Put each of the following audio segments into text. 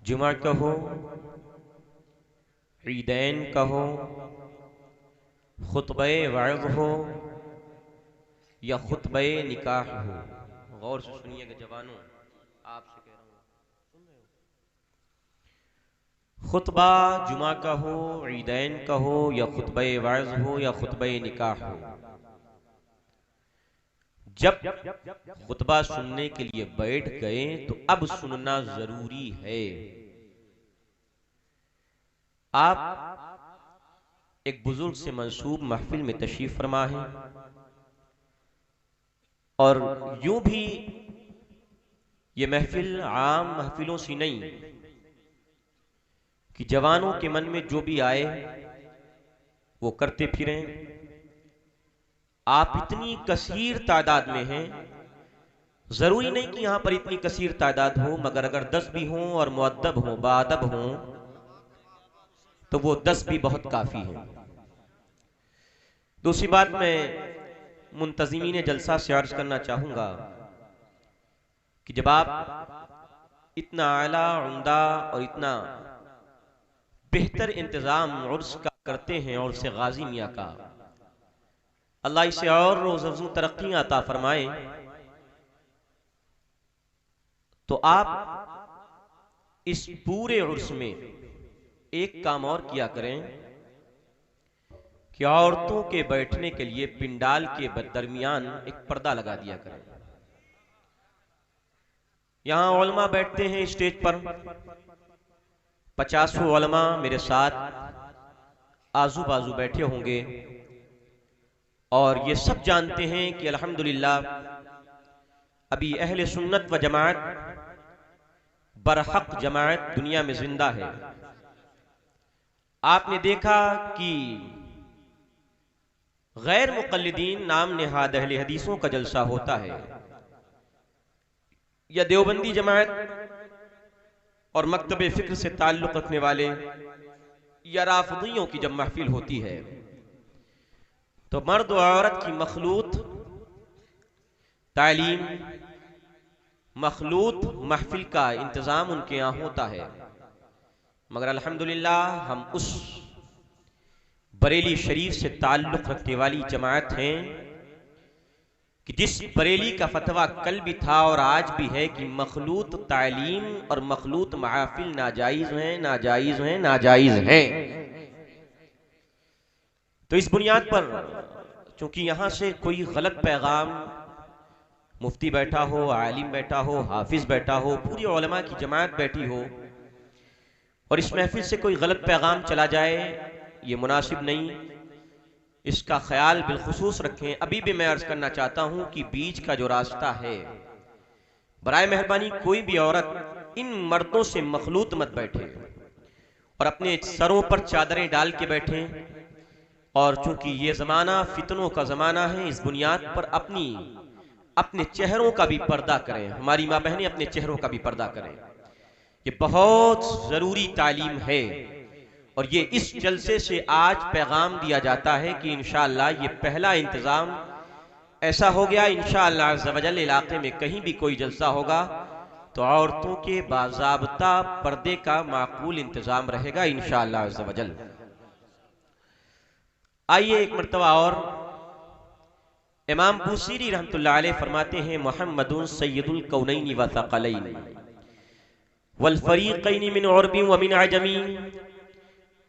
جمعہ کہو، عیدین کہو، خطبہ وعظ ہو یا خطبہ نکاح ہو، غور سے سنیے گا جوانوں، آپ سے کہہ رہا ہوں، سن رہے ہو؟ خطبہ جمعہ کا ہو، عیدین کا ہو یا خطبہ وعظ ہو یا خطبہ نکاح ہو، جب خطبہ سننے کے لیے بیٹھ گئے تو اب سننا ضروری ہے۔ آپ ایک بزرگ سے منسوب محفل میں تشریف فرما ہے، اور یوں بھی یہ محفل عام محفلوں سی نہیں کہ جوانوں کے من میں جو بھی آئے وہ کرتے پھریں۔ آپ اتنی کثیر تعداد میں ہیں، ضروری نہیں کہ یہاں پر اتنی کثیر تعداد ہو، مگر اگر 10 بھی ہوں اور مؤدب ہوں، باادب ہوں، تو وہ 10 بھی بہت کافی ہیں۔ دوسری بات میں منتظمین جلسہ سے عرض کرنا چاہوں گا کہ جب آپ اتنا اعلیٰ، عمدہ اور اتنا بہتر انتظام عرس کا کرتے ہیں، اور سے غازی میاں کا، اللہ اسے اور روز افزوں ترقی عطا فرمائے، تو آپ اس پورے عرس میں ایک کام اور کیا کریں کہ عورتوں کے بیٹھنے کے لیے پنڈال کے درمیان ایک پردہ لگا دیا کریں۔ یہاں علماء بیٹھتے ہیں اسٹیج پر، 50 علماء میرے ساتھ آزو بازو بیٹھے ہوں گے، اور یہ سب جانتے ہیں کہ الحمدللہ ابھی اہل سنت و جماعت، برحق جماعت دنیا میں زندہ ہے۔ آپ نے دیکھا کہ غیر مقلدین نام نہاد اہل حدیثوں کا جلسہ ہوتا ہے، یا دیوبندی جماعت اور مکتب فکر سے تعلق رکھنے والے یا رافضیوں کی جب محفل ہوتی ہے تو مرد و عورت کی مخلوط تعلیم، مخلوط محفل کا انتظام ان کے یہاں ہوتا ہے، مگر الحمدللہ ہم اس بریلی شریف سے تعلق رکھنے والی جماعت ہیں کہ جس بریلی کا فتویٰ کل بھی تھا اور آج بھی ہے کہ مخلوط تعلیم اور مخلوط محافل ناجائز ہیں، ناجائز ہیں، ناجائز ہیں۔ تو اس بنیاد پر چونکہ یہاں سے کوئی غلط پیغام، مفتی بیٹھا ہو، عالم بیٹھا ہو، حافظ بیٹھا ہو، پوری علماء کی جماعت بیٹھی ہو، اور اس محفل سے کوئی غلط پیغام چلا جائے، یہ مناسب نہیں، اس کا خیال بالخصوص رکھیں۔ ابھی بھی میں عرض کرنا چاہتا ہوں کہ بیچ کا جو راستہ ہے، برائے مہربانی کوئی بھی عورت ان مردوں سے مخلوط مت بیٹھے اور اپنے سروں پر چادریں ڈال کے بیٹھیں، اور چونکہ یہ زمانہ فتنوں کا زمانہ ہے، اس بنیاد پر اپنے چہروں کا بھی پردہ کریں، ہماری ماں بہنیں اپنے چہروں کا بھی پردہ کریں، یہ بہت ضروری تعلیم ہے۔ اور یہ اس جلسے سے آج پیغام دیا جاتا ہے کہ انشاءاللہ یہ پہلا انتظام ایسا ہو گیا، انشاءاللہ عز و جل علاقے میں کہیں بھی کوئی جلسہ ہوگا تو عورتوں کے باضابطہ پردے کا معقول انتظام رہے گا انشاءاللہ عز و جل۔ آئیے ایک مرتبہ اور امام بوصیری رحمت اللہ علیہ فرماتے ہیں، محمد سید الکونین و ثقلین والفریقین من عرب ومن عجم،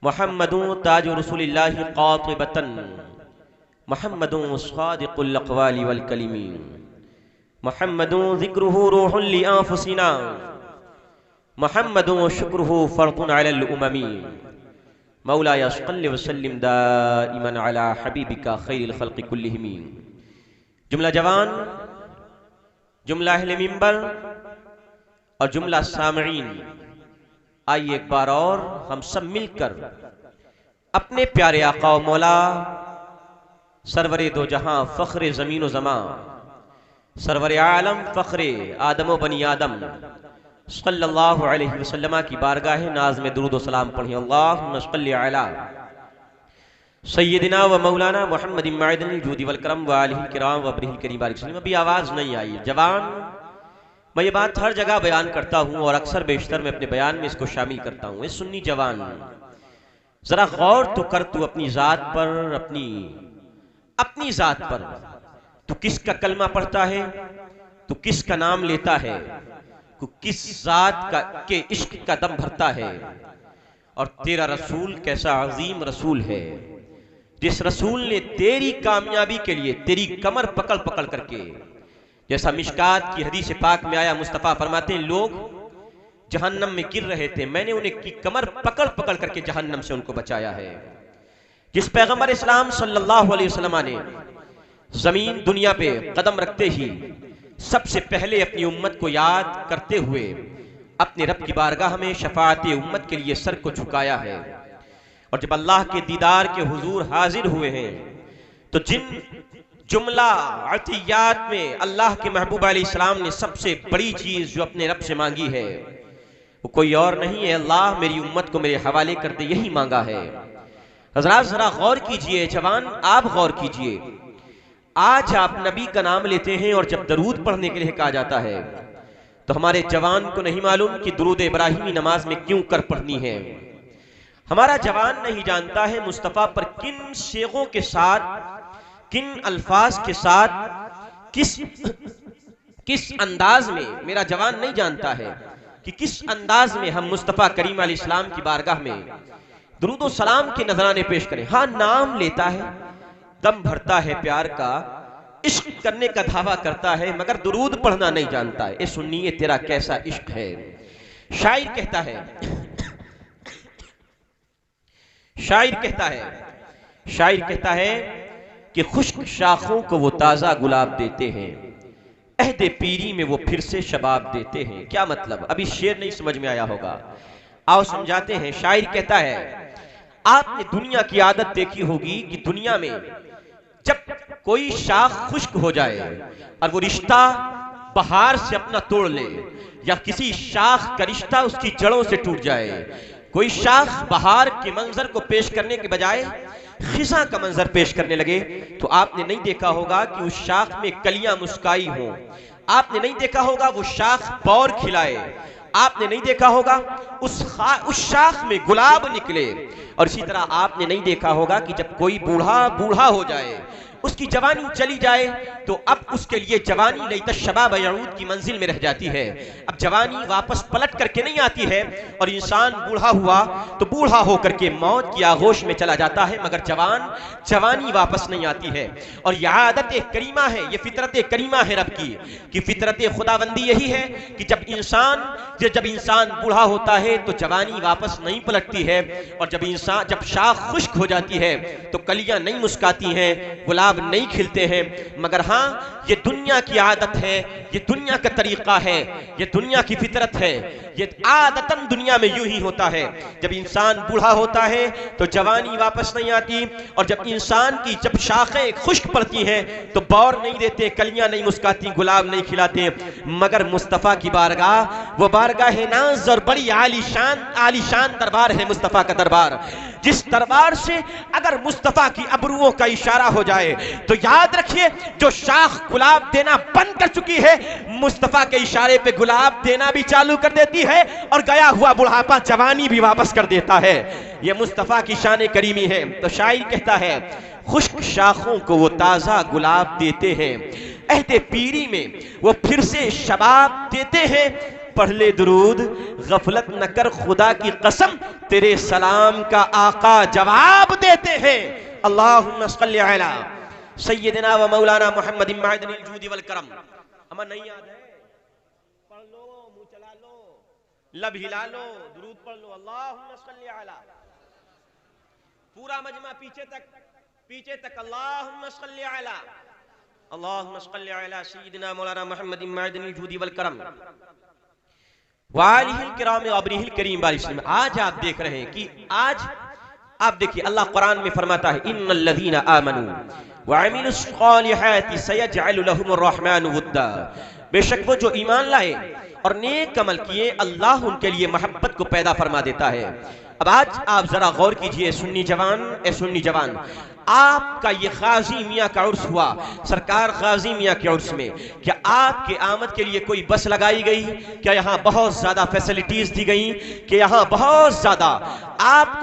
محمد تاج رسول اللہ قاطبۃ، محمد صادق الاقوال والکلم، محمد ذکرہ روح لانفسنا، محمد شکرہ فرض علی الامم، مولایا صلی وسلم دائما علی حبیبک خیر الخلق کلہم۔ جملہ جوان، جملہ اہل منبر اور جملہ سامعین، آئیے ایک بار اور ہم سب مل کر اپنے پیارے آقا و مولا سرور دو جہاں فخر زمین و زمان، سرور عالم فخر آدم و بنی آدم صلی اللہ علیہ وسلم کی بارگاہ ناز میں درود و سلام پڑھیں۔ اللہم صلی علی سیدنا و مولانا محمد معدن الجود والکرم و آلہ الکرام و ابرہ الکریم بارک وسلم۔ ابھی آواز نہیں آئی، جوان میں یہ بات ہر جگہ بیان کرتا ہوں اور اکثر بیشتر میں اپنے بیان میں اس کو شامل کرتا ہوں. اے سنی جوان، ذرا غور تو کر تو اپنی ذات پر، اپنی ذات پر. تو کس کا کلمہ پڑھتا ہے؟ تو کس کا نام لیتا ہے؟ تو کس ذات کے عشق کا دم بھرتا ہے؟ اور تیرا رسول کیسا عظیم رسول ہے، جس رسول نے تیری کامیابی کے لیے تیری کمر پکڑ پکڑ کر کے، جیسا مشکات کی حدیث پاک میں آیا، مصطفیٰ فرماتے ہیں لوگ جہنم میں گر رہے تھے، میں نے انہیں کی کمر پکڑ پکڑ کر کے جہنم سے ان کو بچایا ہے. جس پیغمبر اسلام صلی اللہ علیہ وسلم نے زمین دنیا پہ قدم رکھتے ہی سب سے پہلے اپنی امت کو یاد کرتے ہوئے اپنے رب کی بارگاہ میں شفاعت امت کے لیے سر کو جھکایا ہے. اور جب اللہ کے دیدار کے حضور حاضر ہوئے ہیں تو جن جملہ عطیات میں اللہ کے محبوب علیہ السلام نے سب سے بڑی چیز جو اپنے رب سے مانگی ہے وہ کوئی اور نہیں ہے، اللہ میری امت کو میرے حوالے کر دے، یہی مانگا ہے. حضرات ذرا غور کیجئے، جوان آپ غور کیجئے. آج آپ نبی کا نام لیتے ہیں اور جب درود پڑھنے کے لیے کہا جاتا ہے تو ہمارے جوان کو نہیں معلوم کہ درود ابراہیمی نماز میں کیوں کر پڑھنی ہے. ہمارا جوان نہیں جانتا ہے مصطفیٰ پر کن صیغوں کے ساتھ، کن الفاظ کے ساتھ، کس انداز میں، میرا جوان نہیں جانتا ہے کہ کس انداز میں ہم مصطفیٰ کریم علیہ السلام کی بارگاہ میں درود و سلام کے نذرانے پیش کریں. ہاں نام لیتا ہے، دم بھرتا ہے پیار کا، عشق کرنے کا دعویٰ کرتا ہے، مگر درود پڑھنا نہیں جانتا ہے. اے سنیے تیرا کیسا عشق ہے. شاعر کہتا ہے کہ خشک شاخوں کو وہ تازہ گلاب دیتے ہیں، عہد پیری میں وہ پھر سے شباب دیتے ہیں. کیا مطلب؟ ابھی شعر نہیں سمجھ میں آیا ہوگا، آؤ سمجھاتے ہیں. شاعر کہتا ہے آپ نے دنیا کی عادت دیکھی ہوگی کہ دنیا میں جب کوئی شاخ خشک ہو جائے اور وہ رشتہ بہار سے اپنا توڑ لے، یا کسی شاخ کا رشتہ اس کی جڑوں سے ٹوٹ جائے، کوئی شاخ بہار کے منظر کو پیش کرنے کے بجائے خزاں کا منظر پیش کرنے لگے تو آپ نے نہیں دیکھا ہوگا کہ اس شاخ میں کلیاں مسکائی ہوں، آپ نے نہیں دیکھا ہوگا وہ شاخ بور کھلائے، آپ نے نہیں دیکھا ہوگا اس شاخ میں گلاب نکلے. اور اسی طرح آپ نے نہیں دیکھا ہوگا کہ جب کوئی بوڑھا ہو جائے، اس کی جوانی چلی جائے تو اب اس کے لیے جوانی لیت الشباب یعود کی منزل میں رہ جاتی ہے. اب جوانی واپس پلٹ کر کے نہیں آتی ہے اور انسان بوڑھا ہوا تو بوڑھا ہو کر کے موت کی آغوش میں چلا جاتا ہے، مگر جوانی واپس نہیں آتی ہے. اور یہ عادت کریمہ ہے، یہ فطرت کریمہ ہے رب کی، کہ فطرت خداوندی یہی ہے کہ جب انسان بوڑھا ہوتا ہے تو جوانی واپس نہیں پلٹتی ہے، اور جب شاخ خشک ہو جاتی ہے تو کلیاں نہیں مسکاتی ہیں، گلاب نہیں کھلتے ہیں. مگر ہاں یہ دنیا کی عادت ہے، یہ دنیا کا طریقہ ہے، یہ دنیا کی فطرت ہے، یہ عادتاً دنیا میں یوں ہی ہوتا ہے. جب انسان بوڑھا ہوتا ہے تو جوانی واپس نہیں آتی، اور جب شاخیں خشک پڑتی ہیں تو بور نہیں دیتے، کلیاں نہیں مسکاتی، گلاب نہیں کھلاتے. مگر مصطفیٰ کی بارگاہ وہ بارگاہ ناز اور بڑی عالی شان دربار ہے مصطفیٰ کا دربار، جس دربار سے اگر مصطفیٰ کی ابروؤں کا اشارہ ہو جائے تو یاد رکھیے جو شاخ گلاب دینا بند کر چکی ہے مصطفیٰ کے اشارے پہ گلاب دینا بھی چالو کر دیتی ہے، اور گیا ہوا بڑھاپا جوانی بھی واپس کر دیتا ہے. یہ مصطفیٰ کی شان کریمی ہے. تو شاعر کہتا ہے خشک شاخوں کو وہ تازہ گلاب دیتے ہیں، عہد پیری میں وہ پھر سے شباب دیتے ہیں. پڑھ لے درود غفلت نہ کر خدا کی قسم، تیرے سلام کا آقا جواب دیتے ہیں. اللہم صلی علی سیدنا و مولانا محمد معدن الجود والکرم. ہمیں نہیں یاد ہے؟ پڑھ لو، منہ چلا لو، لب ہلا لو، درود پڑھ لو. اللہم صلی علی، پورا مجمع پیچھے تک اللہم صلی علی، اللہم صلی علی سیدنا مولانا محمد معدن الجود والکرم وآلہ الکرام وابنہ الکریم بارک وسلم. آج آپ دیکھ رہے ہیں کہ آپ دیکھیے اللہ قرآن میں فرماتا ہے ان الذین آمنوا وعملوا الصالحات سیجعل لهم الرحمن ودا. بے شک وہ جو ایمان لائے اور نیک عمل کیے اللہ ان کے لیے محبت کو پیدا فرما دیتا ہے. اب آج آپ ذرا غور کیجئے سنی جوان، آپ کا یہ غازی میاں کا عرس ہوا، سرکار غازی میاں کے عرس میں کیا آپ کے آمد کے لیے کوئی بس لگائی گئی؟ کیا یہاں بہت زیادہ فیسلٹیز دی گئیں؟ کہ یہاں بہت زیادہ آپ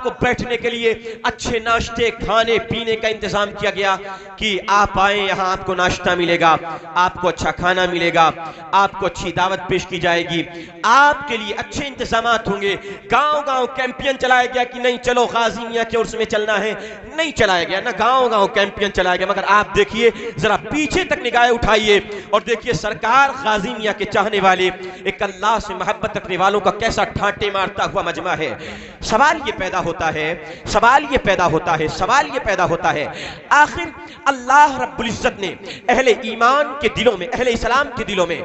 کو بیٹھنے کے لیے اچھے ناشتے کھانے پینے کا انتظام کیا گیا کہ آپ آئیں، یہاں آپ کو ناشتہ ملے گا، آپ کو اچھا کھانا ملے گا، آپ کو اچھی دعوت پیش کی جائے گی، آپ کے لیے اچھے انتظامات ہوں گے؟ گاؤں گاؤں کیمپین چلایا گیا کہ نہیں چلو غازی میاں کے عرس میں چلنا ہے، نہیں چلایا گیا، نہ گاؤں گاؤں کیمپین چلایا گیا، مگر آپ دیکھیے ذرا پیچھے تک نگاہیں اٹھائیے اور دیکھیے سرکار غازی میاں کے چاہنے والے، ایک اللہ سے محبت رکھنے والوں کا کیسا ٹھانٹے مارتا ہوا مجمع ہے۔ سوال یہ پیدا ہوتا ہے آخر اللہ رب العزت نے اہل ایمان کے دلوں میں، اہل اسلام کے دلوں میں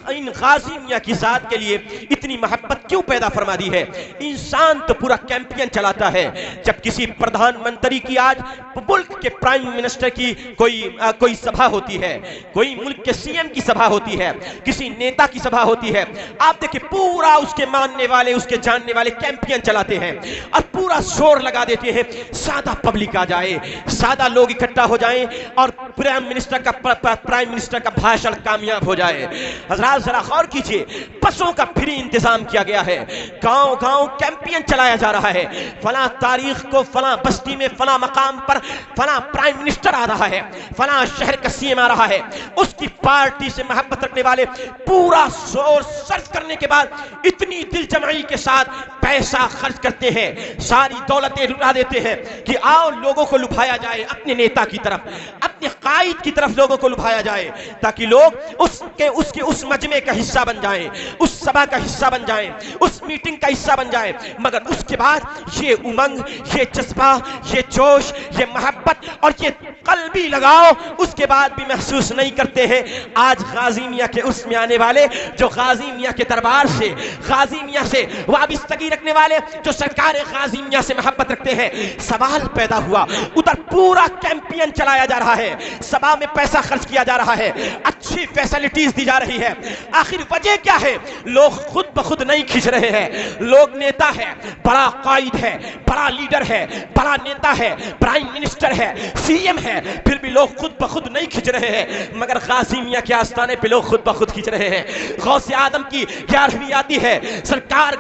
ان غازی میاں کی ذات کے لیے اتنی محبت کیوں پیدا فرما دی ہے؟ انسان تو پورا کیمپین چلاتا ہے، جب کسی پردھان منتری کی، آج ملک کے پرائم منسٹر کی کوئی سبھا ہوتی ہے، کوئی ملک کے سی ایم کی سبھا ہوتی ہے، کسی نیتا کی سبھا ہوتی ہے، آپ دیکھیں پورا اس کے ماننے والے، اس کے جاننے والے کیمپین چلاتے ہیں اور پورا زور لگا دیتے ہیں سادہ پبلک آ جائے، سادہ لوگ اکٹھا ہو جائیں اور پرائم منسٹر کا بھاشن کامیاب ہو جائے۔ حضرات ذرا غور کیجئے، بسوں کا فری انتظام کیا گیا ہے، گاؤں گاؤں کیمپین چلایا جا رہا ہے، فلاں تاریخ کو فلاں بستی میں فلاں مقام پر فلاں پرائم منسٹر آ رہا ہے، فلاں شہر کا سی ایم آ رہا ہے، اس کی پارٹی سے محبت رکھنے والے پورا زور صرف کرنے کے بعد اتنی دل جمعی کے ساتھ پیسہ خرچ کرتے ہیں، ساری دولتیں لٹا دیتے ہیں کہ آؤ لوگوں کو لبھایا جائے اپنے نیتا کی طرف، اپنے قائد کی طرف لوگوں کو لبھایا جائے تاکہ لوگ اس مجمع کا حصہ بن جائیں، اس سبھا کا حصہ بن جائیں، اس میٹنگ کا حصہ بن جائیں، مگر اس کے بعد یہ امنگ، یہ جذبہ، یہ جوش، یہ محبت اور یہ قلبی لگاؤ اس کے بعد بھی محسوس نہیں کرتے ہیں۔ آج غازی میاں کے عرس میں آنے والے، جو غازی میاں کے دربار سے، غازی میاں سے وابستگی رکھنے والے، جو سرکار غازی میاں سے محبت رکھتے ہیں، سوال پیدا ہوا، ادھر پورا کیمپین چلایا جا رہا ہے، سبھا میں پیسہ خرچ کیا جا رہا ہے، اچھی فیسلٹیز دی جا رہی ہے، آخر وجہ کیا ہے؟ لوگ خود بخود نہیں کھنچ رہے ہیں، لوگ نیتا ہے، بڑا قائد ہے، بڑا لیڈر ہے، بڑا نیتا ہے، پرائم منسٹر ہے، سی ایم ہے، پھر بھی لوگ خود بخود نہیں کھنچ رہے ہیں، مگر غازی میاں کے آستانے پہ لوگ خود بخود کھنچ رہے ہیں۔ غوث اعظم کی 11ویں آتی ہے، سرکار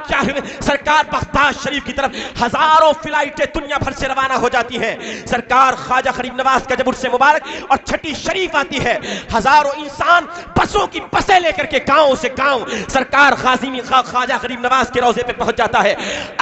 بغداد شریف کی طرف ہزاروں فلائٹیں دنیا بھر سے روانہ ہو جاتی ہیں، سرکار خواجہ غریب نواز کا جب عرس مبارک اور چھٹی شریف آتی ہے، ہزاروں انسان بسوں کی بسیں لے کر کے گاؤں سے گاؤں سرکار خواجہ غریب نواز کے روضے پہ پہنچ جاتا ہے۔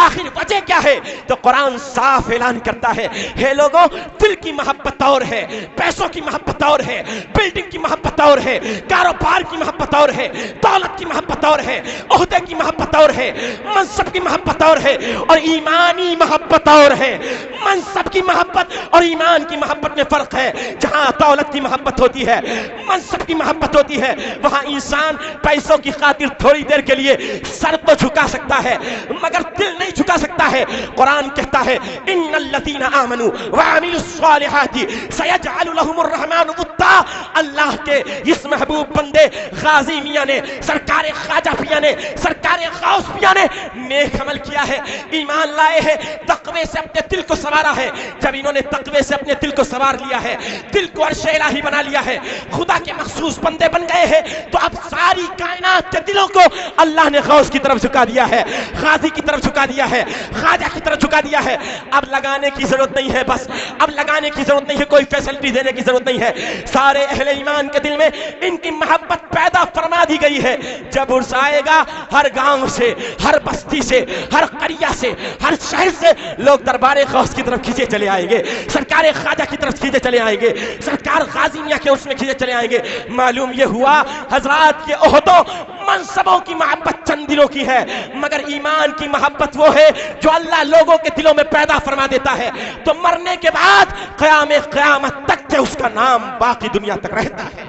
آخر وجہ کیا ہے؟ تو قرآن صاف اعلان کرتا ہے، ہے لوگوں دل کی محبت اور ہے، پیسوں کی محبت اور ہے، بلڈنگ کی محبت اور ہے، کاروبار کی محبت اور ہے، دولت کی محبت اور ہے، عہدے کی محبت اور ہے، منصب کی محبت اور ہے، اور ایمانی محبت اور ہے۔ منصب کی محبت اور ایمان کی محبت میں فرق ہے۔ جہاں دولت کی محبت ہوتی ہے، منصب کی محبت ہوتی ہے، وہاں انسان پیسوں کی خاطر تھوڑی دیر کے لیے سر تو جھکا سکتا ہے مگر دل نہیں جھکا سکتا ہے۔ قرآن کہتا ہے ان الذین آمنوا وعملوا الصالحات سیجعل لهم الرحمن ودا۔ اللہ کے اس محبوب بندے غازی میاں نے، سرکار خواجہ میاں نے، سرکار غوث میاں نے نیک عمل کیا ہے، ایمان لائے ہیں، تقوی سے اپنے دل کو سنوارا ہے۔ جب انہوں نے تقوی سے اپنے دل کو سنوار لیا ہے، دل کو عرش الہی بنا لیا ہے، خدا کے مخصوص بندے بن گئے ہیں، تو اب ساری کائنات کے دلوں کو اللہ نے غوث کی طرف جھکا دیا ہے، غازی کی طرف جھکا دیا ہے، خواجہ کی طرف جھکا دیا ہے۔ اب لگانے کی ضرورت نہیں ہے، بس اب لگانے کی ضرورت نہیں ہے، کوئی فیسلٹی دینے کی ضرورت نہیں ہے، سارے اہل ایمان کے دل میں ان کی محبت پیدا فرما دی گئی ہے۔ جب عرس آئے گا، ہر گاؤں سے، ہر بستی سے، ہر قریہ سے، ہر شہر سے لوگ دربار غوث کی طرف کھینچے چلے آئیں گے، سرکار خواجہ کی طرف کھینچے چلے آئیں گے، سرکار غازی میاں کے عرس میں کھینچے چلے آئیں گے۔ معلوم یہ ہوا حضرات کے عہدوں منصبوں کی محبت چند دلوں کی ہے، مگر ایمان کی محبت وہ ہے جو اللہ لوگوں کے دلوں میں پیدا فرما دیتا ہے، تو مرنے کے بعد قیامت تک کے اس کا نام باقی دنیا تک رہتا ہے۔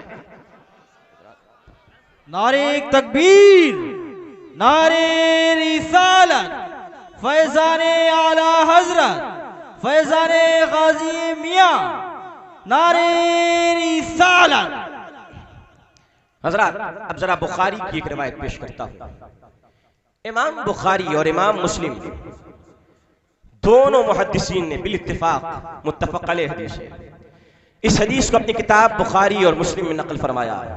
نعرہ تکبیر، نعرہ رسالت، فیضان اعلی حضرت، فیضان غازی میاں، نعرہ رسالت۔ حضرات اب ذرا بخاری کی ایک روایت پیش کرتا ہوں۔ امام بخاری اور امام مسلم دونوں محدثین نے بالاتفاق متفق علیہ حدیث ہے، اس حدیث کو اپنی کتاب بخاری اور مسلم میں نقل فرمایا ہے۔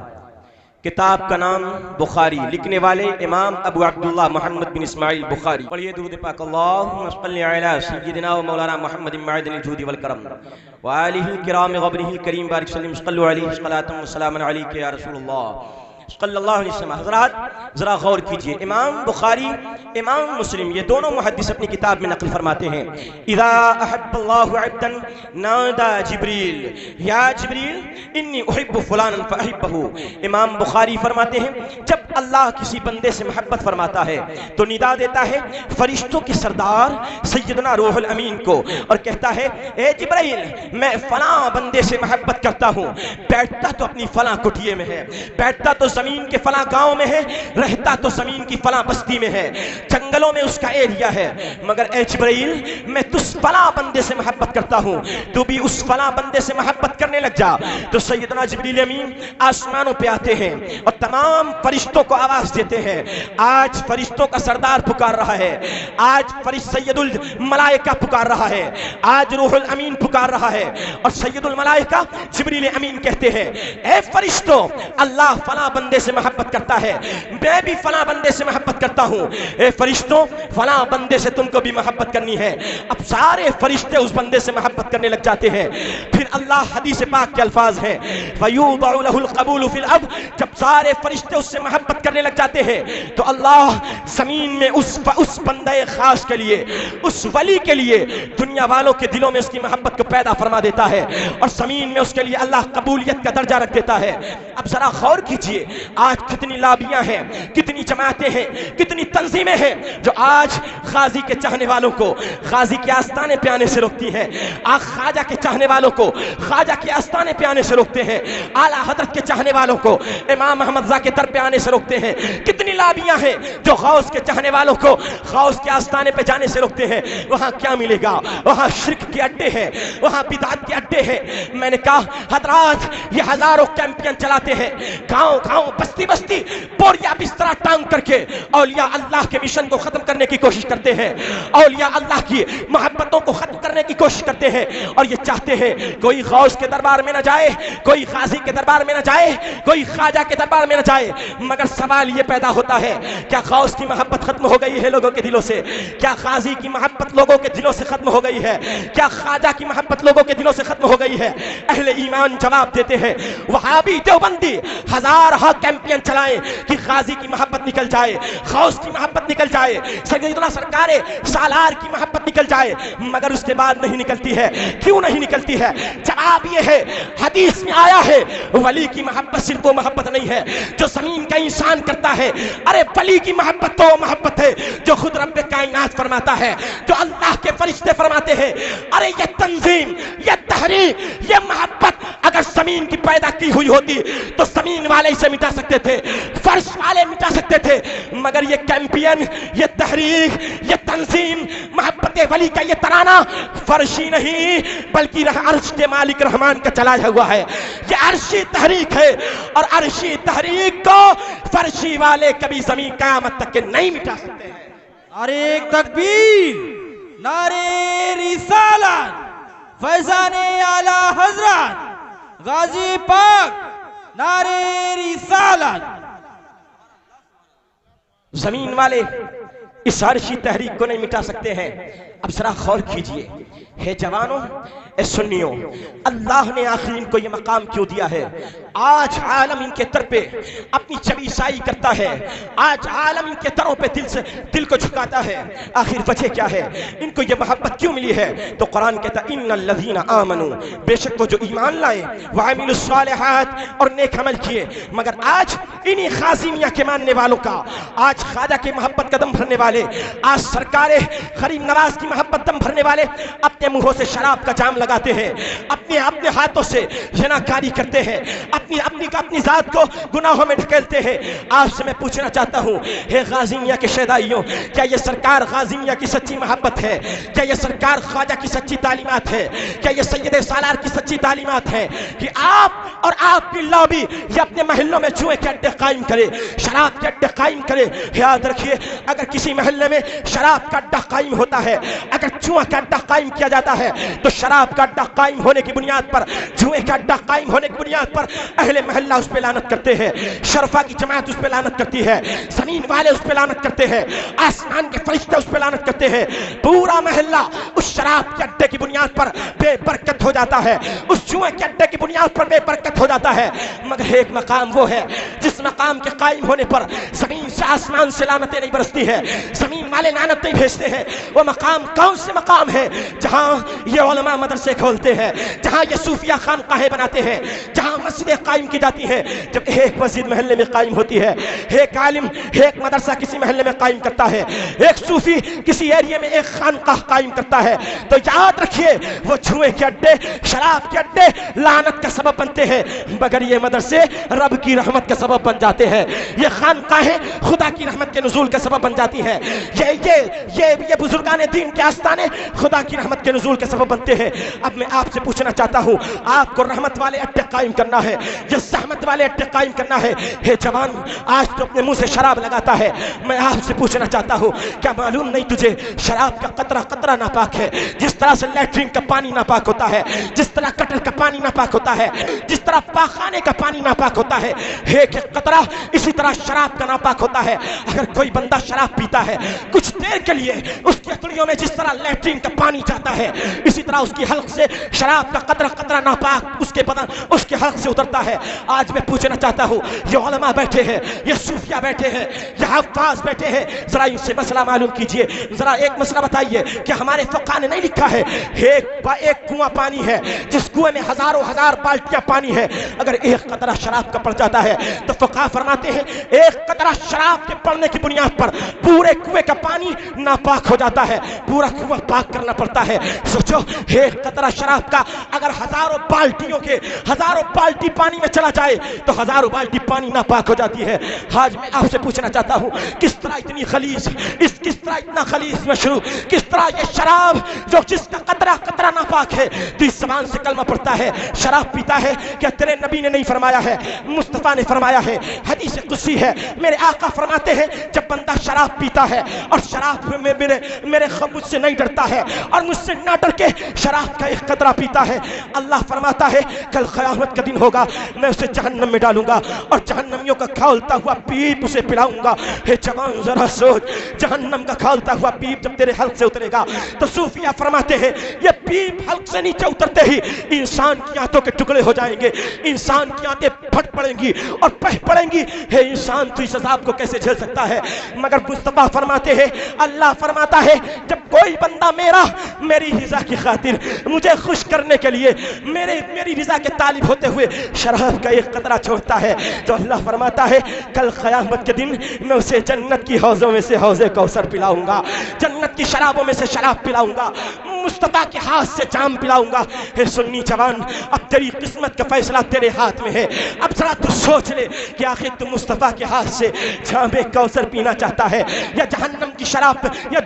کتاب کا نام بخاری، لکھنے والے امام ابو عبداللہ محمد بن اسماعیل بخاری۔ پڑھیے درود پاک، اللہم صلی علی سیدنا و مولانا محمد معدن الجود والکرم وآلہ الکرام غبرہ الکریم بارک وسلم، صلوا علیہ صلاۃ و سلام علیک یا رسول اللہ صلی اللہ علیہ وسلم۔ حضرات ذرا غور کیجئے، امام بخاری امام مسلم یہ دونوں محدث اپنی کتاب میں نقل فرماتے ہیں، اذا احب اللہ عبدا نادى جبریل یا جبریل انی احب فلانا فاحبہ۔ امام بخاری فرماتے ہیں جب اللہ کسی بندے سے محبت فرماتا ہے تو ندا دیتا ہے فرشتوں کے سردار سیدنا روح الامین کو اور کہتا ہے اے جبریل میں فلاں بندے سے محبت کرتا ہوں، بیٹھتا تو اپنی فلاں کٹھیے میں ہے، بیٹھتا تو زمین کے فلاں گاؤں میں ہے، رہتا تو زمین کی فلاں بستی میں ہے، جنگلوں میں اس کا ایریا ہے، مگر اے جبرائیل میں تس فلاں بندے سے محبت کرتا ہوں، تو بھی اس فلاں بندے سے محبت کرنے لگ جا۔ تو سیدنا جبریل امین آسمانوں پہ آتے ہیں اور تمام فرشتوں کو آواز دیتے ہیں، آج فرشتوں کا سردار پکار رہا ہے، آج سید الملائکہ پکار رہا ہے، آج روح الامین پکار رہا ہے، اور سید الملائکہ جبریل امین کہتے ہیں اے فرشتوں اللہ فلاں بندے سے محبت کرتا ہے، میں بھی فلاں بندے سے محبت کرتا ہوں، اے فرشتوں فلاں بندے سے تم کو بھی محبت کرنی ہے۔ اب سارے فرشتے اس بندے سے محبت کرنے لگ جاتے ہیں، پھر اللہ حدیث پاک کے الفاظ ہیں فَيُوضَعُ لَهُ الْقَبُولُ فِي الْأَرْضِ، جب سارے فرشتے اس سے محبت کرنے لگ جاتے ہیں تو اللہ زمین میں اس بندے خاص کے لیے، اس ولی کے لیے دنیا والوں کے دلوں میں اس کی محبت کو پیدا فرما دیتا ہے، اور زمین میں اس کے لیے اللہ قبولیت کا درجہ رکھ دیتا ہے۔ اب ذرا غور کیجئے آج کتنی لابیاں ہیں، کتنی جماعتیں ہیں، کتنی تنظیمیں ہیں جو آج غازی کے چاہنے والوں کو غازی کے آستانے پہ آنے سے روکتی ہیں، آج خواجہ کے چاہنے والوں کو خواجہ کے آستانے پہ آنے سے روکتے ہیں، اعلیٰ حضرت کے چاہنے والوں کو امام احمد رضا کے در پہ آنے سے روکتے ہیں۔ کتنی لابیاں ہیں جو غوث کے چاہنے والوں کو غوث کے آستانے پہ جانے سے روکتے ہیں۔ وہاں کیا ملے گا؟ وہاں شرک کے اڈے ہیں، وہاں بدعت کے اڈے ہیں۔ میں نے کہا حضرات یہ ہزاروں کیمپین چلاتے ہیں، گاؤں گاؤں بستی بستی بوریا بستر ٹانگ کر کے اولیاء اللہ کے مشن کو ختم کرنے کی کوشش کرتے ہیں، اولیاء اللہ کی محبتوں کو ختم کرنے کی کوشش کرتے ہیں، اور یہ چاہتے ہیں کوئی غوث کے دربار میں نہ جائے، کوئی غازی کے دربار میں نہ جائے، کوئی خواجہ کے دربار میں نہ جائے۔ مگر سوال یہ پیدا ہوتا ہے کیا غوث کی محبت ختم ہو گئی ہے لوگوں کے دلوں سے؟ کیا غازی کی محبت لوگوں کے دلوں سے ختم ہو گئی ہے؟ کیا خواجہ کی محبت لوگوں کے دلوں سے ختم ہو گئی ہے؟ اہل ایمان جواب دیتے ہیں وہابی دیوبندی ہزارہ کیمپین چلائیں کہ غازی کی محبت نکل جائے، غوث کی محبت نکل جائے، سیدنا سرکار سالار کی محبت نکل جائے، مگر اس کے بعد نہیں نکلتی ہے۔ کیوں نہیں نکلتی ہے؟ جواب یہ ہے حدیث میں آیا ہے ولی کی محبت صرف وہ محبت نہیں ہے جو زمین کا انسان کرتا ہے، ارے ولی کی محبت تو وہ محبت ہے جو خود رب کائنات فرماتا ہے، جو اللہ کے فرشتے فرماتے ہیں۔ ارے یہ تنظیم، یہ تحریک، یہ محبت اگر زمین کی پیدا کی ہوئی ہوتی تو زمین والے اسے مٹا سکتے تھے، فرش والے مٹا سکتے تھے، مگر یہ کیمپین، یہ تحریک، یہ تنظیم، محبت ولی کا یہ ترانہ فرشی نہیں بلکہ عرش کے مالک رحمان کا چلایا ہوا ہے۔ یہ عرشی تحریک ہے، اور عرشی تحریک کو فرشی والے کبھی زمین قیامت تک کے نہیں مٹا سکتے ہیں۔ نعرہ تکبیر، نعرہ رسالت، فیضان اعلی حضرت غازی پاک، نعرہ رسالت۔ زمین والے اس عرشی تحریک کو نہیں مٹا سکتے ہیں۔ اب ذرا غور کیجئے، ہے جوانوں، اے سنیوں، اللہ نے آخر ان کو یہ مقام کیوں دیا ہے؟ آج عالم ان کے در پہ اپنی چبی سائی کرتا ہے، آج عالم ان کے دروں پہ دل کو جھکاتا ہے، آخر وجہ کیا ہے؟ ان کو یہ محبت کیوں ملی ہے؟ تو قرآن کہتا ہے ان الذین آمنوا، بے شک وہ جو ایمان لائے، وعملوا الصالحات، اور نیک عمل کیے۔ مگر آج انہی خازمیہ کے ماننے والوں کا، آج خواجہ کی محبت کا دم بھرنے والے، آج سرکار غریب نواز کی محبت دم بھرنے والے اپنے منہوں سے شراب کا جام لگا لگاتے ہیں، اپنے ہاتھوں سے زناکاری کرتے ہیں، اپنی ذات کو گناہوں میں ڈھکیلتے ہیں۔ آپ سے میں پوچھنا چاہتا ہوں، ہے غازیہ کے شیدائیوں، کیا یہ سرکار غازیہ کی سچی محبت ہے؟ کیا یہ سرکار خواجہ کی سچی تعلیمات ہے؟ کیا یہ سید سالار کی سچی تعلیمات ہے کہ آپ اور آپ کی لابی یہ اپنے محلوں میں جوئے کے اڈے قائم کرے، شراب کے اڈے قائم کرے؟ یاد رکھیے، اگر کسی محلے میں شراب کا اڈا قائم ہوتا ہے، اگر جوا کا اڈا قائم کیا جاتا ہے، تو شراب کا اڈا قائم ہونے کی بنیاد پر، جوئے کا اڈا قائم ہونے کی بنیاد پر اہل محلہ اس پہ لعنت کرتے ہیں، شرفا کی جماعت اس پہ لعنت کرتی ہے، زمین والے اس پہ لعنت کرتے ہیں، آسمان کے فرشتے اس پہ لعنت کرتے ہیں، پورا محلہ اس شراب کے اڈے کی بنیاد پر بے برکت ہو جاتا ہے، اس جوئے کے اڈے کی بنیاد پر بے برکت ہو جاتا ہے۔ مگر ایک مقام وہ ہے جس مقام کے قائم ہونے پر زمین سے آسمان سے لعنتیں نہیں برستی ہے، زمین والے لعنت نہیں بھیجتے ہیں۔ وہ مقام کون سے مقام ہے؟ جہاں یہ علماء مدرسے کھولتے ہیں، جہاں یہ صوفیہ خانقاہیں بناتے ہیں، جہاں مسجدیں قائم کی جاتی ہیں۔ جب ایک مسجد محلے میں قائم ہوتی ہے، ایک عالم ایک مدرسہ کسی محلے میں قائم کرتا ہے، ایک صوفی کسی ایریے میں ایک خانقاہ قائم کرتا ہے، تو یاد رکھیے وہ جوئے کے اڈے، شراب کے اڈے لعنت کا سبب بنتے ہیں، مگر یہ مدرسے رب کی رحمت کا سبب بن جاتے ہیں، یہ خانقاہیں خدا کی رحمت کے نزول کا سبب بن جاتی ہیں، یہ بزرگان دین کے آستانے خدا کی رحمت کے نزول کے سبب بنتے ہیں۔ اب میں آپ سے پوچھنا چاہتا ہوں، آپ کو رحمت والے اڈے قائم کرنا ہے یا زحمت والے اڈے قائم کرنا ہے؟ ہے جوان، آج تو اپنے منہ سے شراب لگاتا ہے، میں آپ سے پوچھنا چاہتا ہوں، کیا معلوم نہیں تجھے شراب کا قطرہ قطرہ ناپاک ہے؟ جس طرح سے لیٹرین کا پانی ناپاک ہوتا ہے، جس طرح کٹر کا پانی ناپاک ہوتا ہے، جس طرح پاخانے کا پانی ناپاک ہوتا ہے، ایک ایک قطرہ اسی طرح شراب کا ناپاک ہوتا ہے۔ اگر کوئی بندہ شراب پیتا ہے، کچھ دیر کے لیے اس کی انگلیوں میں جس طرح لیٹرین کا پانی جاتا ہے، اسی طرح اس کی حلق سے شراب کا قطرہ قطرہ ناپاک اس کے بدن، اس کے حلق سے اترتا ہے۔ آج میں پوچھنا چاہتا ہوں، یہ علماء بیٹھے ہیں، یہ صوفیہ بیٹھے ہیں، یہ حفاظ بیٹھے ہیں، ذرا ان سے مسئلہ معلوم کیجئے، ذرا ایک مسئلہ بتائیے کہ ہمارے فقہ نے نہیں لکھا ہے ایک کنواں پانی ہے جس کنویں میں ہزاروں ہزار بالٹیاں پانی ہے، اگر ایک قطرہ شراب کا پڑ جاتا ہے تو فقہ فرماتے ہیں ایک قطرہ شراب کے پڑنے کی بنیاد پر پورے کنویں کا پانی ناپاک ہو جاتا ہے، پورا کنواں پاک کرنا پڑتا ہے۔ سوچو، ایک قطرہ شراب کا اگر ہزاروں بالٹی پانی میں چلا جائے تو ہزاروں بالٹی پانی ناپاک ہو جاتی ہے۔ آج میں آپ سے پوچھنا چاہتا ہوں، کس طرح اتنی خلیص، کس طرح اتنا خلیص مشروب، کس طرح یہ شراب جو جس کا قطرہ قطرہ ناپاک ہے، تو اس زبان سے کلمہ پڑھتا ہے، شراب پیتا ہے، کیا تیرے نبی نے نہیں فرمایا ہے، مصطفیٰ نے فرمایا ہے، حدیث قدسی ہے، میرے آقا فرماتے ہیں جب بندہ شراب پیتا ہے اور شراب میں میرے مجھ سے نہیں ڈرتا ہے اور مجھ سے نہ ڈر کے شراب کا ایک قطرہ پیتا ہے، اللہ فرماتا ہے کل قیامت کا دن ہوگا، میں اسے جہنم میں ڈالوں گا اور جہنمیوں کا کھولتا ہوا پیپ اسے پلاؤں گا۔ اے جوان ذرا سوچ، جہنم کا کھولتا ہوا پیپ جب تیرے حلق سے اترے گا تو صوفیہ فرماتے ہیں یہ پیپ حلق سے نیچے اترتے ہی انسان کی آنتوں کے ٹکڑے ہو جائیں گے، انسان کی آنتیں پھٹ پڑیں گی اور بہہ پڑیں گی۔ ہے انسان تو اس عذاب کو کیسے جھیل سکتا ہے؟ مگر مصطفیٰ فرماتے ہیں، اللہ فرماتا ہے جب کوئی بندہ میری رضا کی خاطر مجھے خوش کرنے کے لیے میری رضا کے طالب ہوتے ہوئے شراب کا ایک قطرہ چھوڑتا ہے تو اللہ فرماتا ہے کل قیامت کے دن میں اسے جنت کی حوضوں میں سے حوض کوثر پلاؤں گا، جنت کی شرابوں میں سے شراب پلاؤں گا، مصطفیٰ کے ہاتھ سے جام پلاؤں گا۔ اے سنی جوان، اب تیری قسمت کا فیصلہ تیرے ہاتھ میں ہے، اب ذرا تو سوچ لے کہ آخر تو مصطفیٰ کے ہاتھ سے جام کوثر پینا چاہتا ہے یا جہنم کی شراب یا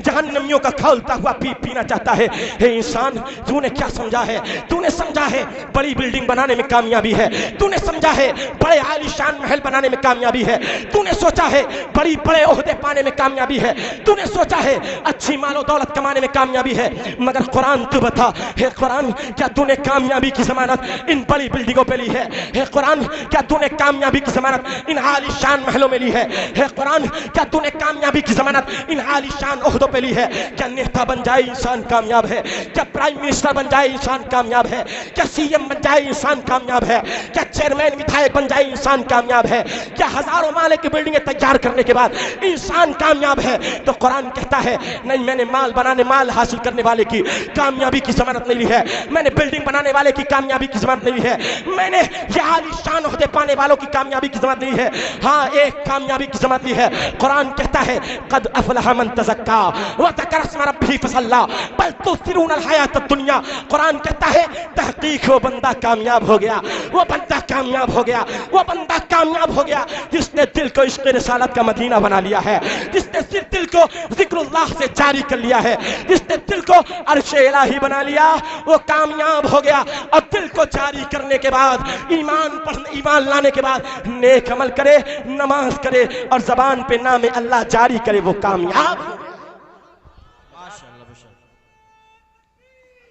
جہنمیوں کا کھولتا ہوا پینا چاہتا ہے؟ اے انسان، تو نے کیا سمجھا ہے؟ تو نے سمجھا ہے بڑی بلڈنگ بنانے میں کامیابی ہے، تو نے سمجھا ہے بڑے عالی شان محل بنانے میں کامیابی ہے، تو نے سوچا ہے بڑے عہدے پانے میں کامیابی ہے، تو نے سوچا ہے اچھی مال و دولت کمانے میں کامیابی ہے، مگر قرآن تو بتا، ہے قرآن کیا تو نے کامیابی کی ضمانت ان بڑی بلڈنگوں پہ لی ہے؟ ہے قرآن کیا تو نے کامیابی کی ضمانت ان عالی شان محلوں میں لی ہے؟ ہے قرآن کیا تو نے کامیابی کی ضمانت ان عالی شان عہدوں پہ لی ہے؟ کیا نیتا بن جائے انسان کامیاب ہے؟ کیا پرائم منسٹر بن جائے انسان کامیاب ہے؟ کیا سی ایم بن جائے انسان کامیاب ہے؟ کیا چیئرمین ودھائک بن جائے انسان کامیاب ہے؟ کیا ہزاروں مالے کی بلڈنگیں تیار کرنے کے بعد انسان کامیاب ہے؟ تو قرآن کہتا ہے نہیں، میں نے مال حاصل کرنے والے کی کامیابی کی ضمانت نہیں لی ہے، میں نے بلڈنگ بنانے والے کی کامیابی کی ضمانت نہیں لی ہے، میں نے یہ عالی شان عہدے پانے والوں کی کامیابی کی ضمانت نہیں ہے، ہاں ایک کامیابی کی ضمانت لی ہے۔ قرآن کہتا ہے قد افلح من تزکا وذکر اسم ربہ فصلی بل تؤثرون الحیاۃ الدنیا۔ قرآن کہتا ہے تحقیق وہ بندہ کامیاب ہو گیا، وہ بندہ کامیاب ہو گیا، وہ بندہ کامیاب ہو گیا جس نے دل کو عشق رسالت کا مدینہ بنا لیا ہے، جس نے دل کو ذکر اللہ سے جاری کر لیا ہے، جس نے دل کو عرش الہی بنا لیا، وہ کامیاب ہو گیا۔ اور دل کو جاری کرنے کے بعد ایمان لانے کے بعد نیک عمل کرے، نماز کرے اور زبان پہ نام اللہ جاری کرے، وہ کامیاب ہو گیا۔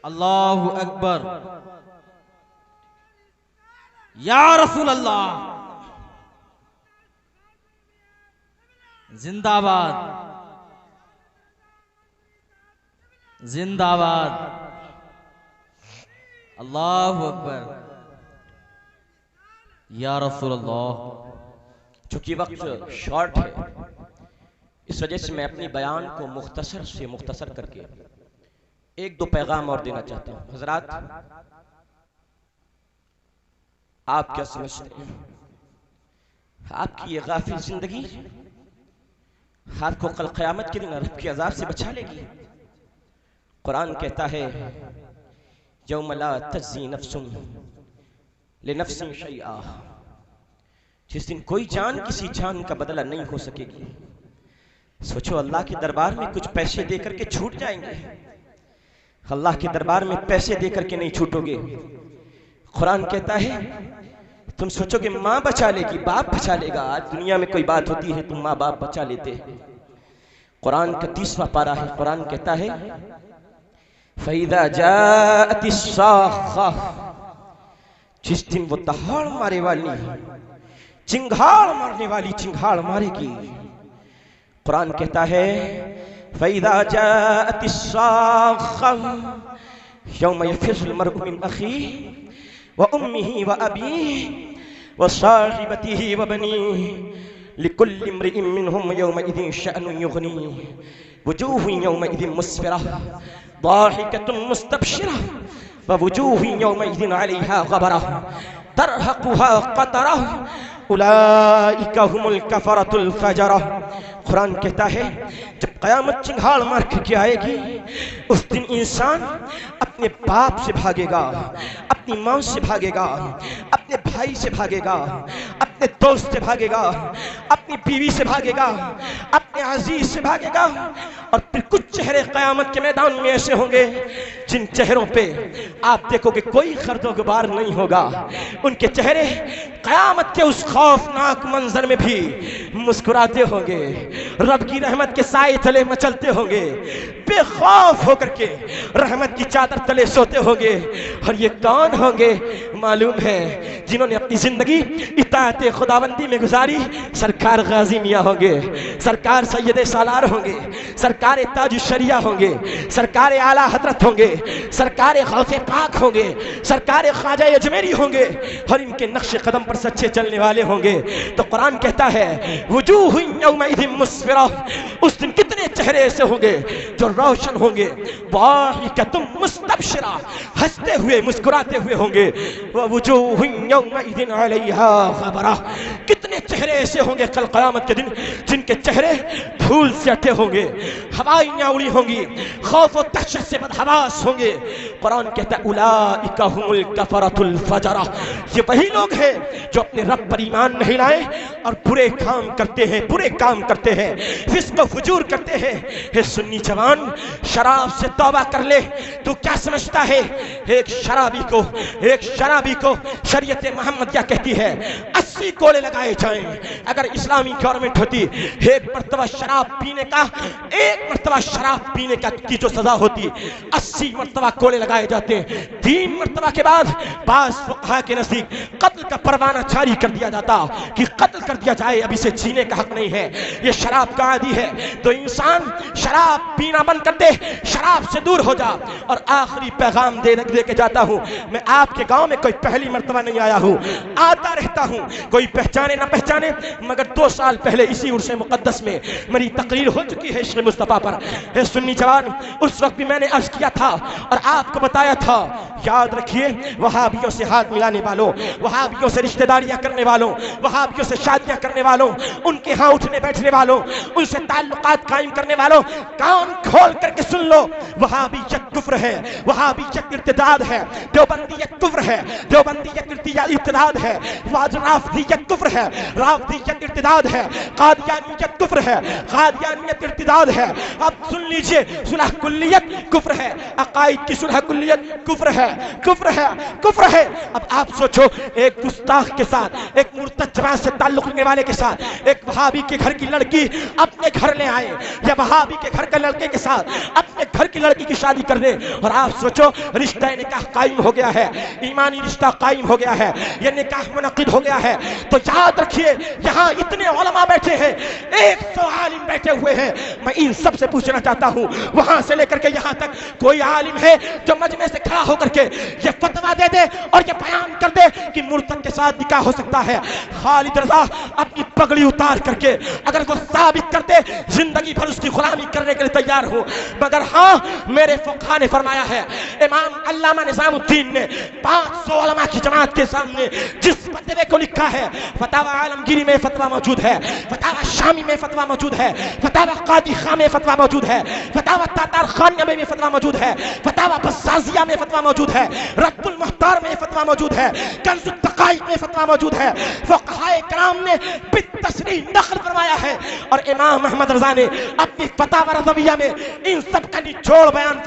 اللہ اکبر، یا رسول اللہ، زندہ باد، زندہ باد، اللہ اکبر، یا رسول اللہ۔ چونکہ وقت شارٹ ہے اس وجہ سے میں اپنی بیان کو مختصر سے مختصر کر کے ایک دو پیغام اور دینا چاہتا ہوں۔ حضرات، آپ کیا سمجھتے ہیں آپ کی یہ غافل زندگی آپ کو کل قیامت کے دن رب کے عذاب سے بچا لے گی؟ قرآن کہتا ہے یوم لا تجزی نفس لنفس شیئا، جس دن کوئی جان کسی جان کا بدلہ نہیں ہو سکے گی۔ سوچو اللہ کے دربار میں کچھ پیسے دے کر کے چھوٹ جائیں گے، اللہ کے دربار میں پیسے دے کر کے نہیں چھوٹو گے۔ قرآن کہتا ہے تم سوچو کہ ماں بچا لے گی، باپ بچا لے گا۔ آج دنیا میں کوئی بات ہوتی ہے تو ماں باپ بچا لیتے ہیں۔ قرآن کا 30واں پارہ ہے، قرآن کہتا ہے فَإِذَا جَاءَتِ الصَّاخَّةُ، جس دن وہ دہاڑ مارے والی چنگھاڑ مارنے والی چنگھاڑ مارے گی۔ قرآن کہتا ہے فَإِذَا جَاءَتِ الصَّاخَّةُ يَوْمَ يَفِرُّ الْمَرْءُ مِنْ أَخِيهِ وَأُمِّهِ وَأَبِيهِ وَصَاحِبَتِهِ وَبَنِيهِ لِكُلِّ امْرِئٍ مِّنْهُمْ يَوْمَئِذٍ شَأْنٌ يُغْنِيهِ وُجُوهٌ يَوْمَئِذٍ مُسْفِرَةٌ ضَاحِكَةٌ مُسْتَبْشِرَةٌ وَوُجُوهٌ يَوْمَئِذٍ عَلَيْهَا غَبَرَةٌ تَرْهَقُهَا قَتَرَةٌ اولئک هم الکفرۃ الفجرہ۔ قرآن کہتا ہے جب قیامت چنگھاڑ مار کے آئے گی اس دن انسان اپنے باپ سے بھاگے گا، اپنی ماں سے بھاگے گا، اپنے بھائی سے بھاگے گا، اپنے دوست سے بھاگے گا، اپنی بیوی سے بھاگے گا، اپنے عزیز سے بھاگے گا۔ اور پھر کچھ چہرے قیامت کے میدان میں ایسے ہوں گے جن چہروں پہ آپ دیکھو گے کوئی خرد و غبار نہیں ہوگا، ان کے چہرے قیامت کے اس خوفناک منظر میں بھی مسکراتے ہوں گے، رب کی رحمت کے سائے تلے مچلتے ہوں گے، بے خوف ہو کر کے رحمت کی چادر تلے سوتے ہوں گے۔ اور یہ کون ہوں گے؟ معلوم ہے جنہوں نے اپنی زندگی اطاعت خداوندی میں گزاری، سرکار غازی میاں ہوں گے، سرکار سید سالار ہوں گے، سرکار تاج الشریعہ ہوں گے، سرکار اعلیٰ حضرت ہوں گے، سرکار غوث پاک ہوں گے، سرکار خواجہ اجمیری ہوں گے، اور ان کے نقش قدم پر سچے چلنے والے ہوں گے۔ تو قرآن کہتا ہے وجوہ یومئذ مسفرہ، اس دن کتنے چہرے ایسے ہوں گے جو روشن ہوں گے، ضاحکۃ مستبشرہ، ہنستے ہوئے مسکراتے ہوئے ہوں گے، ووجوہ یومئذ علیہا غبرہ، کتنے چہرے ایسے ہوں گے کل قیامت کے دن جن کے چہرے دھول سے اٹے ہوں گے، ہوائیاں اڑی ہوں گی، خوف و دہشت سے بدحواس ہوں گے۔ قرآن کہتا ہے اولئک هم الکفرۃ الفجرہ، یہ وہی لوگ ہیں جو اپنے رب پر ایمان نہیں لائے اور برے کام کرتے ہیں، برے کام کرتے ہیں، فسق و فجور کرتے ہیں۔ اے سنی جوان، شراب سے توبہ کر لے۔ تو کیا سمجھتا ہے ایک شرابی کو شریعت محمدیہ کہتی ہے 80 کولے لگائے جائیں۔ اگر اسلامی گورنمنٹ ہوتی ایک مرتبہ شراب پینے کا کی جو سزا ہوتی 80 مرتبہ کولے لگائے جاتے ہیں۔ 3 مرتبہ کے بعد بعض فقہاء کے نزدیک قتل کا پروانہ جاری کر دیا جاتا کہ قتل کر دیا جائے، اب اسے جینے کا حق نہیں ہے، یہ شراب کا عادی ہے۔ تو انسان شراب پینا بند کر دے، شراب سے دور ہو جا۔ اور آخری پیغام دے کے جاتا ہوں، میں آپ کے گاؤں میں کوئی پہلی مرتبہ نہیں آیا ہوں، آتا رہتا ہوں، کوئی پہچانے نہ پہچانے مگر 2 سال پہلے اسی عرص مقدس میں میری تقریر ہو چکی ہے عشق مصطفیٰ پر. اے سنی جوان، اس وقت بھی میں نے عرض کیا تھا اور آپ کو بتایا تھا، یاد رکھیے وہابیوں سے ہاتھ ملانے والوں، وہابیوں سے رشتہ داریاں کرنے والوں، وہابیوں سے شادیاں کرنے والوں، ان کے ہاں اٹھنے بیٹھنے والوں، ان سے تعلقات قائم کرنے والوں، کان کھول کر کے سن لو، وہابیت کفر ہے، وہابیت ارتداد ہے، دیوبندیت کفر ہے، دیوبندیت ارتداد ہے، رافضیت کفر ہے، رافضیت ارتداد ہے، قادیانیت کفر ہے، قادیانیت ارتداد ہے. اب سن لیجئے، صلح کلیت کفر ہے، عقائد کی صلح کلیت کفر ہے، کفر ہے، کفر ہے. اب آپ سوچو، ایک گستاخ کے ساتھ، ایک مرتد جماعت سے تعلق رکھنے والے کے ساتھ ایک وہابی کے گھر کی لڑکی اپنے گھر لے آئے، یا وہابی کے گھر کے لڑکے کے ساتھ اپنے گھر کی لڑکی کی شادی کر دے، اور آپ سوچو رشتہ نکاح قائم ہو گیا ہے، ایمانی رشتہ قائم ہو گیا ہے، یہ نکاح منعقد ہو گیا ہے. تو یاد رکھیے یہاں اتنے علماء بیٹھے ہیں، 100 عالم بیٹھے ہوئے ہیں، میں ان سب سے پوچھنا چاہتا ہوں وہاں سے لے کر کے یہاں تک کوئی عالم ہے جو مجمع سے کھڑا ہو کر کے یہ فتویٰ دے دے اور یہ بیان کر دے کہ مرتد کے ساتھ نکاح ہو سکتا ہے؟ خالد رضا اپنی پگڑی اتار کر کے اگر وہ ثابت کر دے زندگی بھر اس کی غلامی کرنے کے لیے تیار ہوں، مگر ہاں میرے فقہا نے فرمایا ہے، امام علامہ نظام الدین نے 500 علماء کی جماعت کے سامنے جس فتوے کو لکھا ہے، فتاوی عالمگیری میں فتویٰ موجود ہے، فتاوی شامی میں فتویٰ موجود ہے، فتاوی قاضی خاں میں فتویٰ موجود ہے، فتاوی تاتار خانیہ میں فتویٰ موجود ہے، فتاوی بزازیہ میں فتویٰ موجود ہے، رد المختار میں فتویٰ موجود ہے، کنز الدقائق میں فتویٰ موجود ہے. فقہائے کرام نے بالتصریح نقل فرمایا ہے، اور امام احمد رضا نے اپنی فتاوی رضویہ میں ان سب کا نچوڑ بیان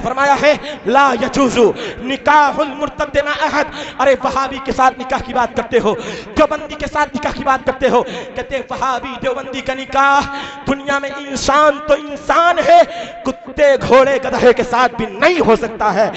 فرمایا ہے لا یجوز نکاح المرتد مع احد. ارے وہابی کے ساتھ نکاح کی بات کرتے ہو، دیوبندی کے ساتھ نکاح کی بات کرتے ہو، کہتے ہیں وہابی دیوبندی کا نکاح دنیا میں انسان تو انسان ہے، کتے گھوڑے گدھے کے ساتھ بھی نہیں ہو سکتا ہے.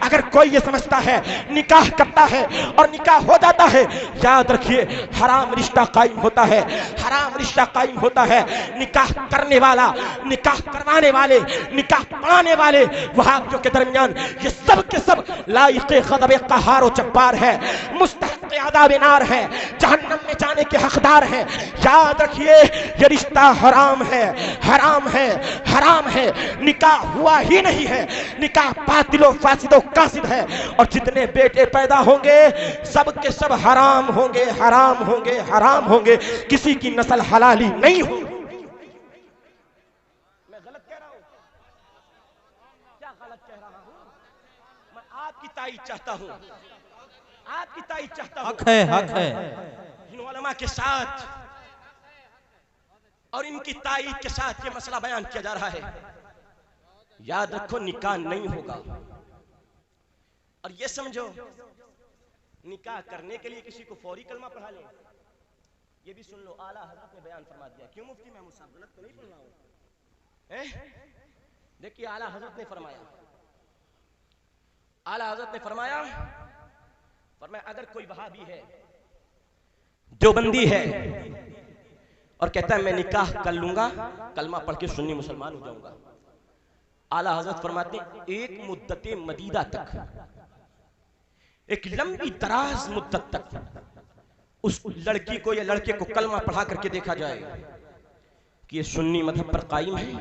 اگر کوئی یہ سمجھتا ہے نکاح کرتا ہے اور نکاح ہو جاتا ہے، یاد رکھیے حرام رشتہ قائم ہوتا ہے، حرام رشتہ قائم ہوتا ہے. نکاح کرنے والا، نکاح کروانے والے، نکاح پڑھانے والے وہابیوں کے درمیان یہ سب کے سب لائق غضب قہار و جبار ہے، مستحق عذاب نار ہے، جہنم میں جانے کے حقدار ہیں. یاد رکھیے یہ رشتہ حرام ہے، حرام ہے، حرام ہے. نکاح ہوا ہی نہیں ہے، نکاح باطل و فاسد و قاصد ہے، اور جتنے بیٹے پیدا ہوں گے سب کے سب حرام ہوں گے، حرام ہوں گے، حرام ہوں گے، کسی کی نسل حلالی نہیں ہوگی. میں غلط کہہ رہا ہوں؟ کیا غلط کہہ رہا ہوں؟ میں آپ کی تائید چاہتا ہوں، آپ کی تائید چاہتا ہوں. حق ہے، حق ہے. ان علماء کے ساتھ اور ان کی تائید کے ساتھ یہ مسئلہ بیان کیا جا رہا ہے. یاد رکھو نکاح نہیں ہوگا، اور یہ سمجھو نکاح کرنے کے لیے کسی کو فوری کلمہ پڑھا لیں. یہ بھی سن لو، اعلیٰ حضرت نے بیان فرما دیا. کیوں مفتی محمود صاحب غلط تو نہیں پڑھ رہا ہوں؟ دیکھیے اعلیٰ حضرت نے فرمایا، اعلیٰ حضرت نے فرمایا اگر کوئی وہابی ہے، دیوبندی ہے، اور کہتا ہے میں نکاح کر لوں گا، کلمہ پڑھ کے سنی مسلمان ہو جاؤں گا، اعلیٰ حضرت فرماتے ہیں ایک مدت مدیدہ تک، ایک لمبی دراز مدت تک اس لڑکی کو یا لڑکے کو کلمہ پڑھا کر کے دیکھا جائے کہ یہ سنی مذہب پر قائم ہے،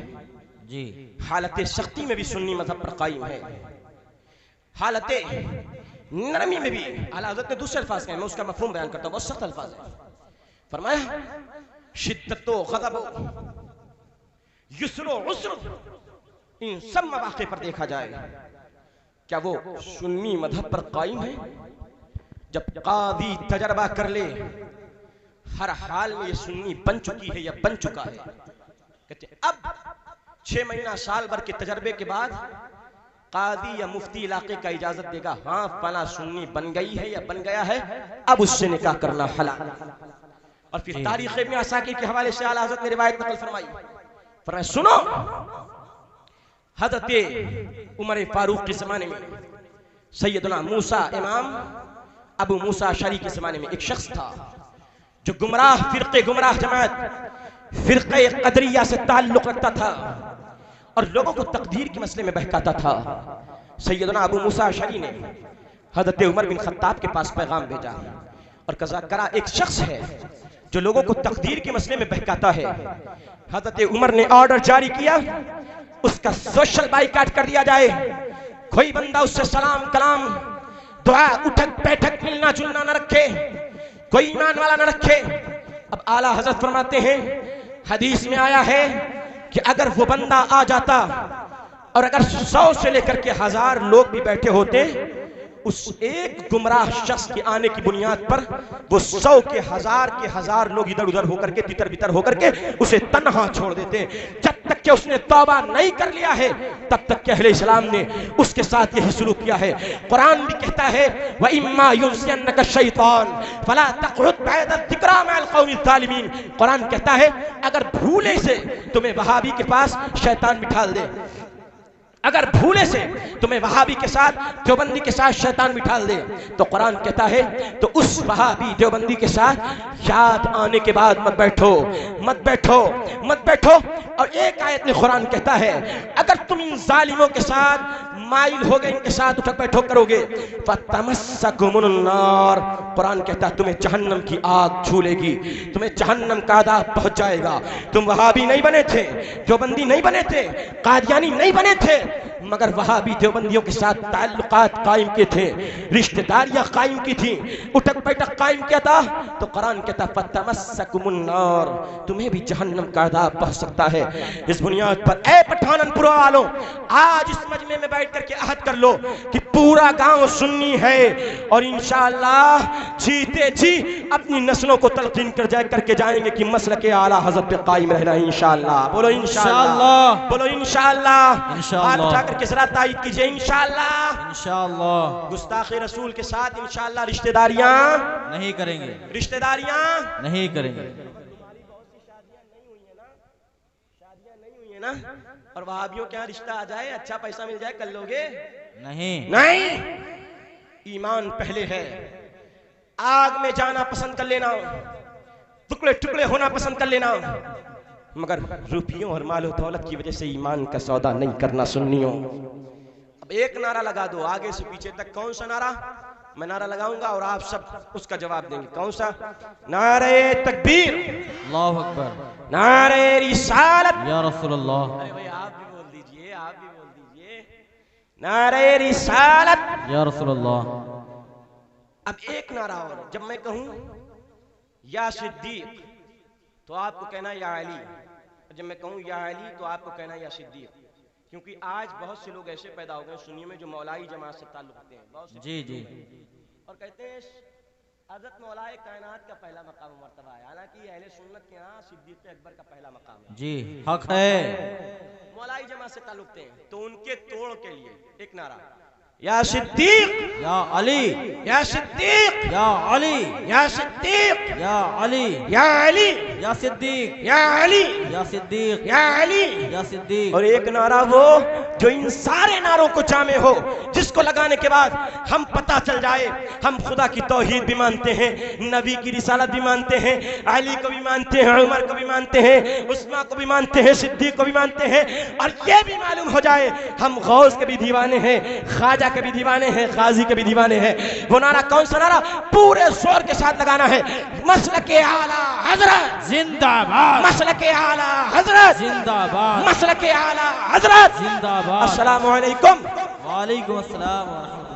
جی حالت سختی میں بھی سنی مذہب پر قائم ہے، حالت نرمی میں بھی. اعلیٰ حضرت نے دوسرے الفاظ کہے، میں اس کا مفہوم بیان کرتا ہوں، بہت سخت الفاظ ہیں. فرمایا شدت و غضب و یسر و عسر، ان سب مواقع پر دیکھا جائے کیا وہ سنی مذہب پر قائم ہے. جب قاضی تجربہ کر لے ہر حال میں یہ سنی بن چکی ہے یا بن چکا ہے، کہتے ہیں اب 6 مہینہ سال بھر کے تجربے کے بعد قاضی یا مفتی علاقے کا اجازت دے گا، ہاں فلاں سنی بن گئی ہے یا بن گیا ہے، اب اس سے نکاح کرنا حلال. اور پھر تاریخ ابن عساکر کے حوالے سے اعلیٰ حضرت نے روایت نقل فرمائی سنو، حضرت عمر فاروق کے زمانے میں سیدنا موسیٰ، امام ابو موسیٰ اشعری کے زمانے میں ایک شخص تھا جو گمراہ جماعت فرقہ قدریہ سے تعلق رکھتا تھا اور لوگوں کو تقدیر کے مسئلے میں بہکاتا تھا. سیدنا ابو موسیٰ اشعری نے حضرت عمر بن خطاب کے پاس پیغام بھیجا اور کہا ایک شخص ہے جو لوگوں کو تقدیر کے مسئلے میں بہکاتا ہے. حضرت عمر نے آرڈر جاری کیا اس کا سوشل بائیکاٹ کر دیا جائے. کوئی بندہ اس سے سلام کلام دعا اٹھک بیٹھک ملنا جلنا نہ رکھے, کوئی ایمان والا نہ رکھے. اب اعلیٰ حضرت فرماتے ہیں حدیث میں آیا ہے کہ اگر وہ بندہ آ جاتا اور اگر 100 سے لے کر کے 1000 لوگ بھی بیٹھے ہوتے, اس ایک گمراہ شخص کے آنے کی بنیاد پر وہ 100 کے 1000 لوگ ادھر ادھر ہو کر کے تتر بتر ہو کر کے اسے تنہا چھوڑ دیتے. جب تک کہ اس نے توبہ نہیں کر لیا ہے تب تک کہ اہل اسلام نے اس کے ساتھ یہی سلوک کیا ہے. قرآن بھی کہتا ہے وَإِمَّا يُنْسِيَنَّكَ الشَّيْطَانُ فَلَا تَقْعُدْ بَعْدَ الذِّكْرَىٰ مَعَ الْقَوْمِ الظَّالِمِينَ. قرآن کہتا ہے اگر بھولے سے تمہیں وہابی کے پاس شیطان بٹھال دے, اگر بھولے سے تمہیں وہابی کے ساتھ دیوبندی کے ساتھ شیطان بٹھال دے, تو قرآن کہتا ہے تو اس وہابی دیوبندی کے ساتھ یاد آنے کے بعد مت بیٹھو مت بیٹھو مت بیٹھو. اور ایک آیت میں قرآن کہتا ہے اگر تم ان ظالموں کے ساتھ مائل ہو گئے, ان کے ساتھ اٹھک بیٹھو کرو گے فَتَمَسَّكُمُ النَّارُ, قرآن کہتا ہے تمہیں جہنم کی آگ چھولے گی, تمہیں جہنم کا عذاب پہنچ جائے گا. تم وہابی نہیں بنے تھے, دیوبندی نہیں بنے تھے, قادیانی نہیں بنے تھے, مگر وہابی دیوبندیوں کے ساتھ تعلقات قائم کیے تھے, رشتہ داریاں قائم کی تھیں, اٹھک بیٹھک قائم کیا تھا. تو قرآن کہتا فَتَمَسَّكُمُ النَّارُ, تمہیں بھی جہنم کا عذاب پہنچ سکتا ہے. اس بنیاد پر اے پٹھانن پورا والوں, آج اس مجمع میں بیٹھ کر کے عہد کر لو کہ پورا گاؤں سنی ہے اور انشاءاللہ جیتے جی اپنی نسلوں کو تلقین کر کے جائیں گے کہ مسلک اعلیٰ حضرت پہ قائم رہنا ہے انشاءاللہ. بولو انشاءاللہ, بولو انشاءاللہ. ہاتھ اٹھا کر کے ذرا تائید کیجئے انشاءاللہ. انشاءاللہ گستاخ رسول کے ساتھ انشاءاللہ رشتہ داریاں نہیں کریں گے, رشتہ داریاں نہیں کریں گے. اور وہابیوں کے ہاں رشتہ آ جائے, اچھا پیسہ مل جائے, کر لو گے؟ نہیں نہیں. ایمان پہلے ہے. آگ میں جانا پسند کر لینا, ٹکڑے ٹکڑے ہونا پسند کر لینا, مگر روپیوں اور مال و دولت کی وجہ سے ایمان کا سودا نہیں کرنا سنیوں. اب ایک نعرہ لگا دو آگے سے پیچھے تک. کون سا نعرہ؟ میں نعرہ لگاؤں گا اور آپ سب اس کا جواب دیں گے. کون سا؟ نعرہ تکبیر, اللہ اکبر, نعرہ رسالت, یا رسول اللہ, آپ بھی بول دیجئے, آپ بھی بول دیجئے, نعرہ رسالت, یا رسول اللہ. اب ایک نعرہ اور, جب میں کہوں یا صدیق تو آپ کو کہنا یا علی, جب میں کہوں یا علی تو آپ کو کہنا یا صدیق. کیونکہ آج بہت سے لوگ ایسے پیدا ہو گئے سنیوں میں جو مولائی جماعت سے تعلق رکھتے ہیں, جی جی, اور کہتے ہیں حضرت مولا کائنات کا پہلا مقام و مرتبہ ہے, حالانکہ اہل سنت کے ہاں صدیق اکبر کا پہلا مقام ہے. جی حق ہے. مولائی جماعت سے تعلق رکھتے ہیں تو ان کے توڑ کے لیے ایک نعرہ یا صدیق, یا علی, یا صدیق, یا علی, یا صدیق, یا علی, یا علی, یا صدیق, یا علی, یا صدیق, یا علی. یا صدیق. اور ایک نعرہ وہ جو ان سارے نعروں کو جامع ہو, جس کو لگانے کے بعد ہم پتہ چل جائے ہم خدا کی توحید بھی مانتے ہیں, نبی کی رسالت بھی مانتے ہیں, علی کو بھی مانتے ہیں, عمر کو بھی مانتے ہیں, عثمان کو بھی مانتے ہیں, صدیق کو بھی مانتے ہیں, اور یہ بھی معلوم ہو جائے ہم غوث کے بھی دیوانے ہیں, خواجہ کے بھی دیوانے ہیں, غازی کے بھی دیوانے ہیں. وہ نعرہ کون سا نعرہ پورے زور کے ساتھ لگانا ہے؟ مسلک اعلیٰ حضرت زندہ باد, مسلک اعلیٰ حضرت زندہ باد, مسلک اعلیٰ حضرت زندہ باد. السلام علیکم. وعلیکم السلام ورحمۃ اللہ.